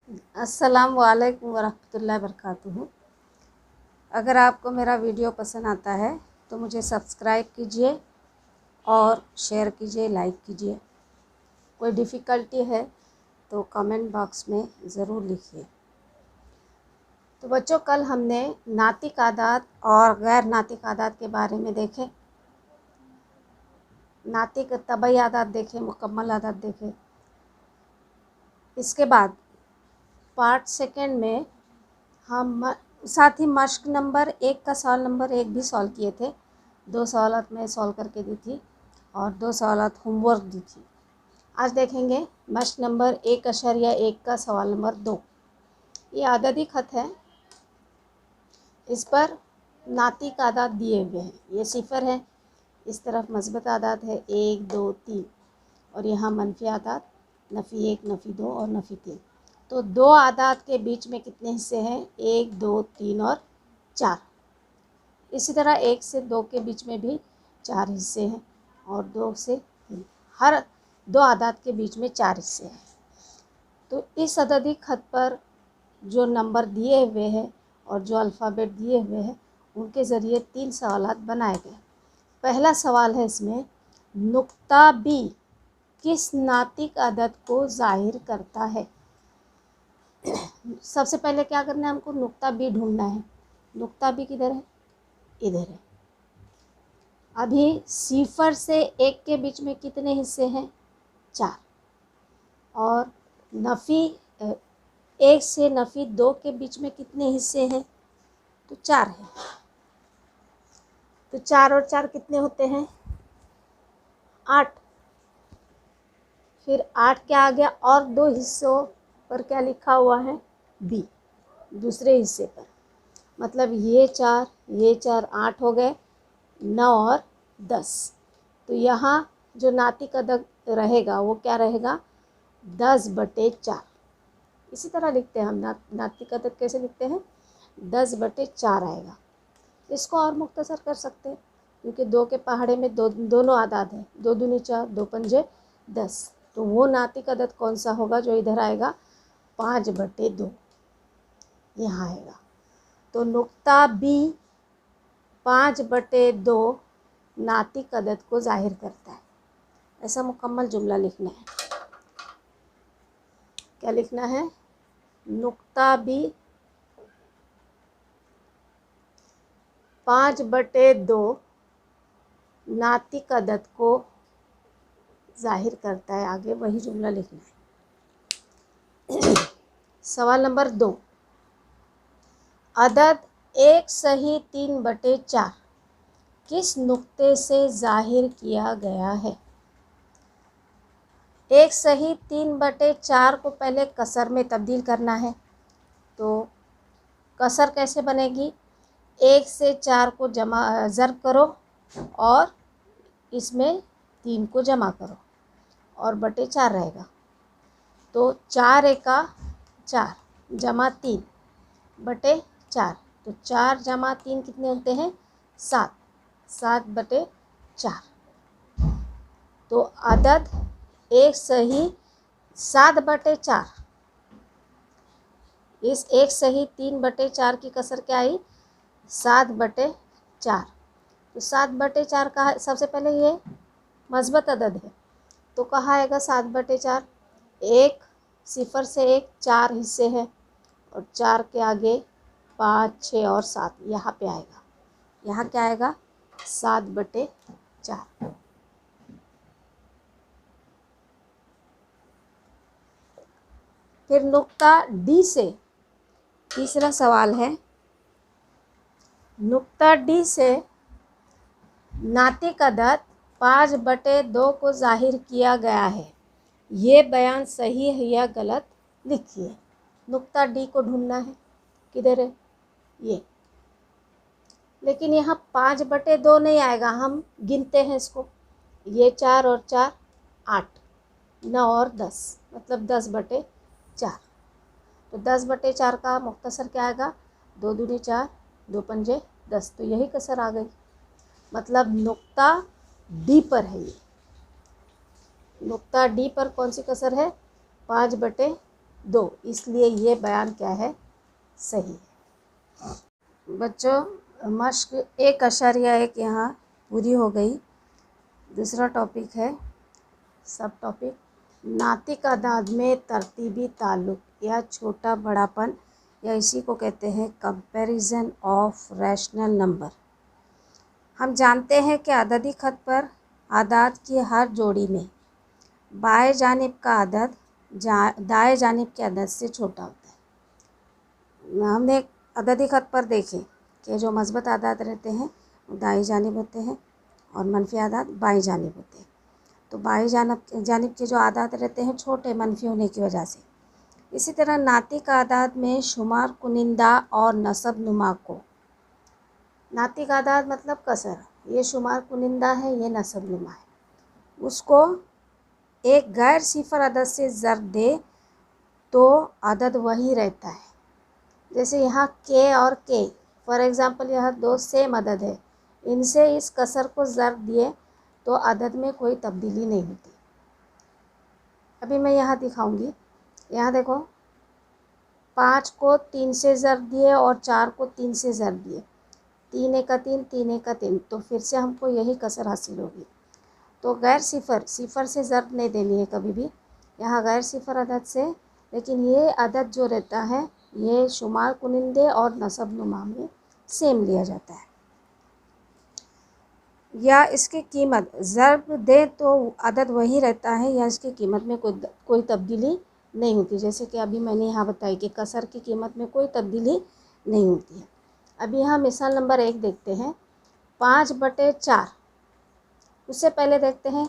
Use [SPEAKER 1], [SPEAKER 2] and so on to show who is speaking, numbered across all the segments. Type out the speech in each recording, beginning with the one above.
[SPEAKER 1] अस्सलाम वालेकुम वरहमतुल्लाहि वबरकातुहू। अगर आपको मेरा वीडियो पसंद आता है तो मुझे सब्सक्राइब कीजिए और शेयर कीजिए, लाइक कीजिए। कोई डिफ़िकल्टी है तो कमेंट बॉक्स में ज़रूर लिखिए। तो बच्चों, कल हमने नातिक आदात और गैर नातिक आदात के बारे में देखे। नातिक तबई आदात देखे, मुकम्मल आदात देखे। इसके बाद पार्ट सेकंड में हम साथ ही मश्क नंबर 1 का सवाल नंबर 1 भी सॉल्व किए थे। 2 सवालात मैं सॉल्व करके दी थी और 2 सवालात होमवर्क दी थी। आज देखेंगे मश्क नंबर 1.1 का सवाल नंबर 2। ये आददी ख़त है। इस पर नातिक आदात दिए हुए हैं। ये सिफर है, इस तरफ मस्बत आदात है 1 2 3 और यहाँ मनफी आदात नफ़ी 1 नफ़ी 2 और नफ़ी 3। तो 2 आदात के बीच में कितने हिस्से हैं? 1 2 3 और 4। इसी तरह 1 से 2 के बीच में भी 4 हिस्से हैं और 2 से 3। हर 2 आदात के बीच में 4 हिस्से हैं। तो इस अददी ख़त पर जो नंबर दिए हुए हैं और जो अल्फ़ाबेट दिए हुए हैं उनके ज़रिए 3 सवालात बनाए गए। पहला सवाल है इसमें, नुक्ता बी किस नातिक अदद को ज़ाहिर करता है? सबसे पहले क्या करना है, हमको नुक्ता बी ढूंढना है। नुक्ता बी किधर है? इधर है। अभी सिफर से 1 के बीच में कितने हिस्से हैं? 4। और नफ़ी 1 से नफ़ी 2 के बीच में कितने हिस्से हैं? तो 4 है। तो 4 और 4 कितने होते हैं? 8। फिर 8 क्या आ गया? और 2 हिस्सों पर क्या लिखा हुआ है? बी, दूसरे हिस्से पर। मतलब ये 4 8 हो गए, 9 और 10। तो यहाँ जो नातिक अदद रहेगा वो क्या रहेगा? 10/4। इसी तरह लिखते हैं हम नातिक अदद कैसे लिखते हैं? 10/4 आएगा। इसको और मुख्तसर कर सकते हैं क्योंकि 2 के पहाड़े में दोनों आदाद हैं। 2 दूनी 4, 2 पंजे 10। तो वो नातिक अदद कौन सा होगा जो इधर आएगा? 5/2 यहाँ आएगा। तो नुक्ता बी 5/2 नातिक अदद को ज़ाहिर करता है। ऐसा मुकम्मल जुमला लिखना है। क्या लिखना है? नुक्ता बी 5/2 नातिक अदद को ज़ाहिर करता है। आगे वही जुमला लिखना है। सवाल नंबर 2, अदद 1 सही 3/4 किस नुक्ते से ज़ाहिर किया गया है? 1 सही 3/4 को पहले कसर में तब्दील करना है। तो कसर कैसे बनेगी? 1 से 4 को ज़र्ब करो और इसमें 3 को जमा करो और /4 रहेगा। तो 4 एका 4 जमा 3/4। तो 4 जमा 3 कितने होते हैं? 7। 7/4। तो अदद 1 सही 7/4। इस 1 सही 3/4 की कसर क्या आई? 7/4। तो 7/4 का सबसे पहले ये मस्बत अदद है तो कहाँ आएगा 7/4? 1 सिफर से 1 4 हिस्से हैं और 4 के आगे 5 6 और 7 यहाँ पे आएगा। यहाँ क्या आएगा? 7/4। फिर नुक्ता डी से तीसरा सवाल है। नुक्ता डी से नातिक अदद 5/2 को ज़ाहिर किया गया है। ये बयान सही है या गलत लिखिए। नुक्ता डी को ढूंढना है। किधर है? ये। लेकिन यहाँ 5/2 नहीं आएगा। हम गिनते हैं इसको। ये 4 और 4 8, 9 और 10 मतलब 10/4। तो 10/4 का मुख्तसर क्या आएगा? 2 दूनी 4, 2 पंजे 10। तो यही कसर आ गई। मतलब नुक्ता डी पर है ये। नुक्ता डी पर कौन सी कसर है? 5/2। 2, इसलिए ये बयान क्या है, सही है। बच्चों मश्क 1.1 यहाँ पूरी हो गई। दूसरा टॉपिक है सब टॉपिक नातिक अदाद में तरतीबी ताल्लुक़ या छोटा बड़ापन, या इसी को कहते हैं कंपैरिजन ऑफ रैशनल नंबर। हम जानते हैं कि अददी ख़त पर आदाद की हर जोड़ी में बाएं जानिब का अदद दाएं जानिब के अदद से छोटा होता है। हमने एक अददी ख़त पर देखे कि जो मस्बत आदाद रहते हैं वो दाएं जानिब होते हैं और मनफी आदाद बाएं जानिब होते हैं। तो बाएं जानिब के जो आदाद रहते हैं छोटे मनफी होने की वजह से। इसी तरह नातिक आदाद में शुमार कुनिंदा और नसब नुमा को, नातिक आदाद मतलब कसर, ये शुमार कुनिंदा है, ये नसब नुमा है, उसको एक गैर सिफर अदद से ज़र्ब दे तो अदद वही रहता है। जैसे यहाँ के और के, फॉर एग्ज़ाम्पल यह 2 सेम अदद है, इनसे इस कसर को ज़र्ब दिए तो अदद में कोई तब्दीली नहीं होती। अभी मैं यहाँ दिखाऊंगी। यहाँ देखो 5 को 3 से ज़र्ब दिए और 4 को 3 से ज़र्ब दिए, 3 एक 3, 3 एक 3, तो फिर से हमको यही कसर हासिल होगी। तो गैर सिफर से ज़र्ब नहीं देनी है कभी भी, यहाँ गैर सिफर अदद से, लेकिन ये अदद जो रहता है ये शुमार कुनिंदे और नसब नुमा में सेम लिया जाता है। या इसकी कीमत ज़र्ब दे तो अदद वही रहता है, या इसकी कीमत में कोई तब्दीली नहीं होती। जैसे कि अभी मैंने यहाँ बताई कि कसर की कीमत में कोई तब्दीली नहीं होती है। अभी यहाँ मिसाल नंबर 1 देखते हैं, 5/4। उससे पहले देखते हैं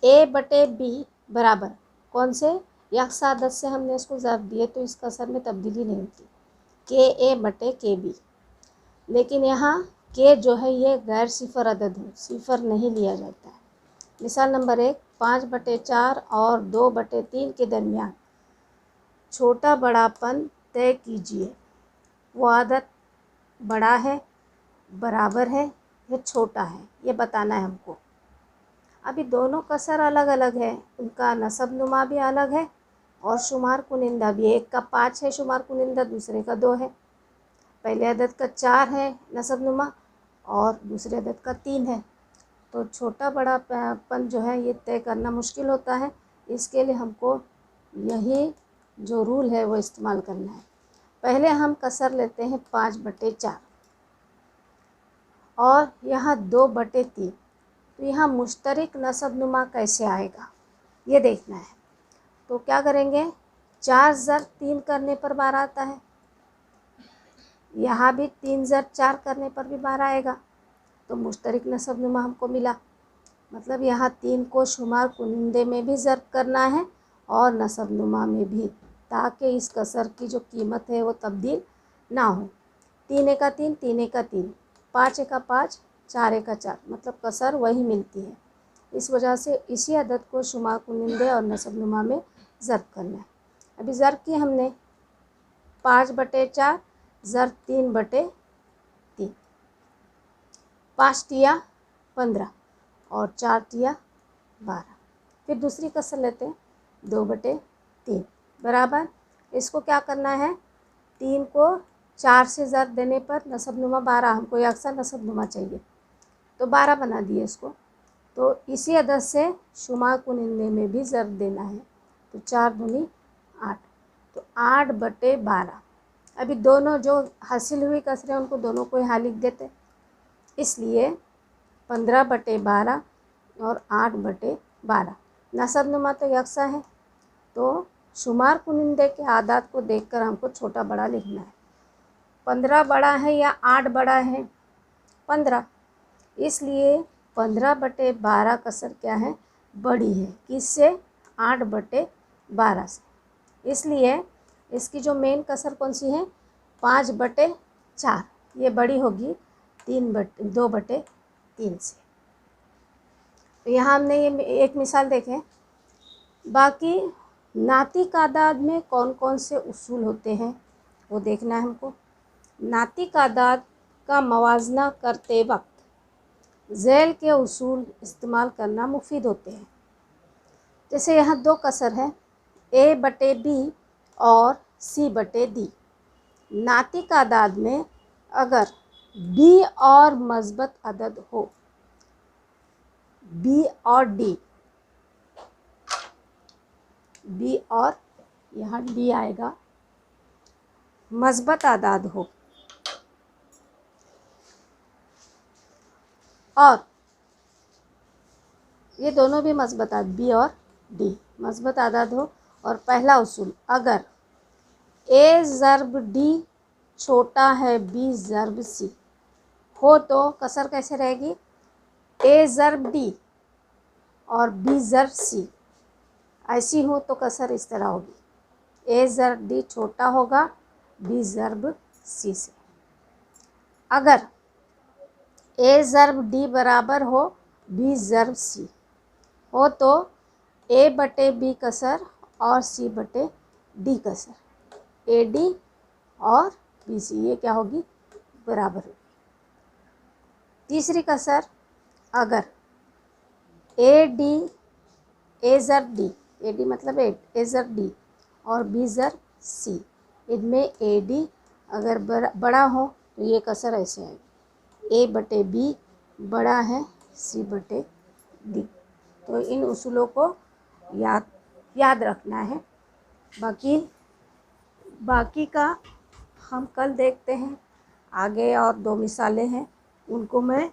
[SPEAKER 1] A/B बराबर कौन से यकसा अदद से हमने इसको ज़र्ब दिए तो इस कसर में तब्दीली नहीं होती, KA/KB। लेकिन यहाँ के जो है ये गैर सिफर अदद है, सिफर नहीं लिया जाता है। मिसाल नंबर 1, 5/4 और 2/3 के दरमियान छोटा बड़ापन तय कीजिए। वो अदद बड़ा है, बराबर है या छोटा है, ये बताना है हमको। अभी दोनों कसर अलग अलग है, उनका नसब नुमा भी अलग है और शुमार कुनिंदा भी। एक का 5 है शुमार कुनिंदा, दूसरे का 2 है। पहले अदद का 4 है नसब नुमा और दूसरे अदद का 3 है। तो छोटा बड़ापन जो है ये तय करना मुश्किल होता है, इसके लिए हमको यही जो रूल है वो इस्तेमाल करना है। पहले हम कसर लेते हैं 5/4 और यहाँ 2/3, तो यहाँ मुश्तरक नसब नुमा कैसे आएगा ये देखना है। तो क्या करेंगे, 4 ज़र 3 करने पर 12 आता है, यहाँ भी 3 ज़र 4 करने पर भी 12 आएगा। तो मुश्तरक नसब नुमा हमको मिला, मतलब यहाँ 3 को शुमार कुनिंदे में भी ज़र्ब करना है और नसब नुमा में भी, ताकि इस कसर की जो कीमत है वो तब्दील ना हो। 3 एक 3, 3 एक 3, 5 एक 5, 4 एक 4, मतलब कसर वही मिलती है। इस वजह से इसी अदद को शुमार कुनिंदे और नसब नुमा में ज़र्ब करना है। अभी ज़र्ब की हमने 5/4 ज़र्ब 3/3, 5 तिया 15 और 4 तिया 12। फिर दूसरी कसर लेते हैं 2/3 बराबर, इसको क्या करना है, 3 को 4 से ज़र्ब देने पर नसब नुमा 12, हमको यकसा नसब नुमा चाहिए तो 12 बना दिए इसको। तो इसी अदद से शुमार कुनिंदे में भी ज़र्ब देना है, तो 4 दूनी 8, तो 8/12। अभी दोनों जो हासिल हुई कसरें उनको दोनों को यहाँ लिख देते, इसलिए 15/12 और 8/12। नसब नुमा तो यकसा है, तो शुमार कुनिंदे के आदाद को देखकर हमको छोटा बड़ा लिखना है। 15 बड़ा है या 8 बड़ा है, 15, इसलिए 15/12 कसर क्या है, बड़ी है, किससे, 8/12 से। इसलिए इसकी जो मेन कसर कौन सी है, 5/4, ये बड़ी होगी 2/3 से। तो यहाँ हमने ये एक मिसाल देखें। बाकी नातिक आदाद में कौन कौन से उसूल होते हैं वो देखना है हमको। नातिक आदाद का मवाजना करते वक्त झैल के उसूल इस्तेमाल करना मुफीद होते हैं। जैसे यहाँ 2 कसर है, A/B और सी बटे डी। नातिक आदाद में अगर बी और मस्बत अदद हो, बी और डी, बी और यहाँ डी आएगा, मस्बत आदाद हो और ये दोनों भी मस्बत आदाद, बी और डी मस्बत आदाद हो, और पहला उसूल, अगर ए ज़र्ब डी छोटा है बी ज़र्ब सी हो तो कसर कैसे रहेगी, ए ज़र्ब डी और बी ज़र्ब सी। ऐसी हो तो कसर इस तरह होगी, ए ज़र्ब डी छोटा होगा बी ज़र्ब सी से। अगर ए ज़र्ब डी बराबर हो बी ज़र्ब सी हो तो ए बटे बी कसर और सी बटे डी कसर, ए डी और बी सी, ये क्या होगी, बराबर होगी। तीसरी कसर, अगर ए डी, ए ज़र्ब डी, ए डी मतलब ए ज़र्ब डी और बी ज़र्ब सी, इनमें ए डी अगर बड़ा हो तो ये कसर ऐसे आएगी, ए बटे बी बड़ा है सी बटे डी। तो इन उसूलों को याद रखना है। बाकी का हम कल देखते हैं। आगे और 2 मिसालें हैं, उनको मैं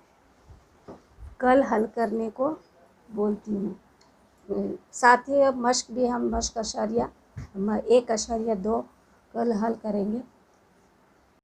[SPEAKER 1] कल हल करने को बोलती हूँ। साथ ही अब मश्क भी हम मश्क अशारिया 1 अशारिया 2 कल हल करेंगे।